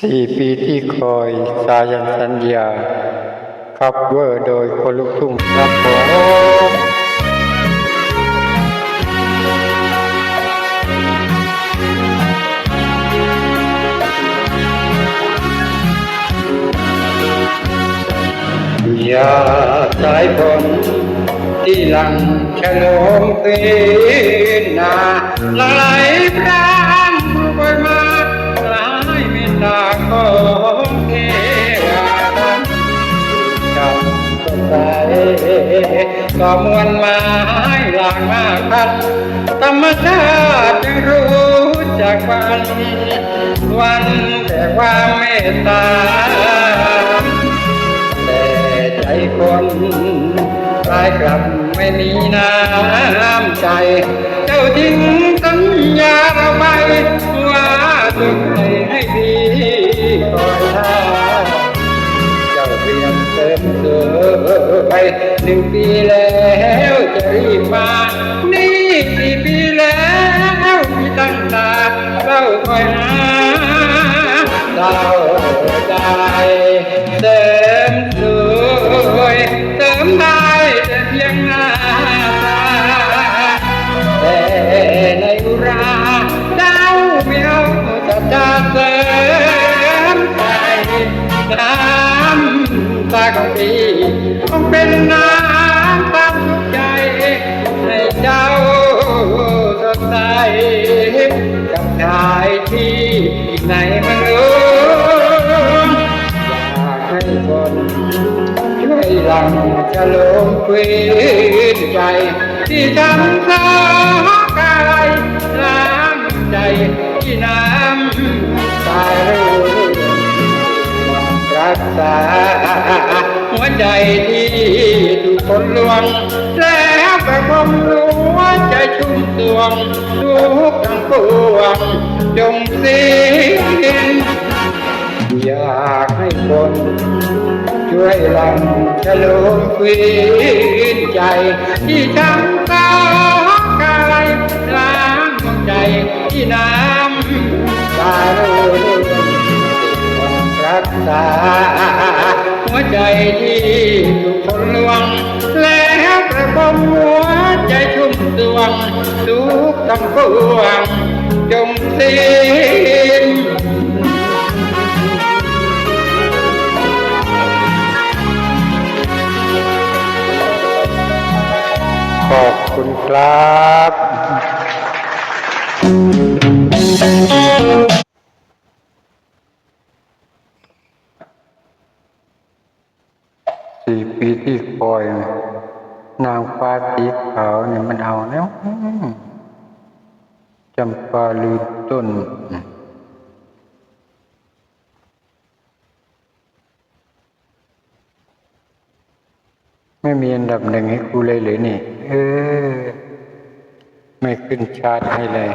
4 ปีที่คอยสายันสัญญาคัฟเวอร์โดยคนลุกทุ่งครับผมอย่าสายฝนที่หลังฉลองปีนาไหลพรางไปมาหลายเมตตาของเทวดาจำสดใสก็มวลไม้หลากมากพันธรรมชาติจึงรู้จักวันแต่ความเมตตาใจคนกลายกลับไม่มีน้ำใจเจ้าทิ้งสัญญาเราไปว่าจะให้ดีคอยท่าเจ้าเพียงเติมเสไป1 ปีแล้วจะรีบมานี่4 ปีแล้วที่ตั้งตาเราคอยหาเราใจเติมสวยเติมได้แต่เพียงหน้าตาแต่ในอุราดาวไม่เอาจะเสริมใจน้ำตาของพี่ต้องเป็นน้ำตาทุกใจให้เจ้าสดใสกับชายที่ในเมืองหลวงอยากให้คนช่วยหลังจะลงฟื้นใจที่ทำสากายล้างใจที่น้ำตารู้รักษาหัวใจที่ถูกคนลวงแล้วประคองหัวใจชุ่มสวงทุกทั้งปวงจงสิ้นอยากให้คนช่วยหลังฉลองฟื้นใจที่ช้ำตากายล้างใจที่น้ำตาลุ่นรักษาหัวใจที่ถูกคนลวงแล้วประคองหัวใจชุ่มสวงทุกทั้งปวงจงสิ้นขอบคุณครับ4 ปีที่คอยนางฟ้าสีขาวเนี่ยมันเอาแล้วจำปาลืมต้นไม่มีอันดับ 1ให้กูเลยหรือนี่ไม่ขึ้นชาร์ตให้เลย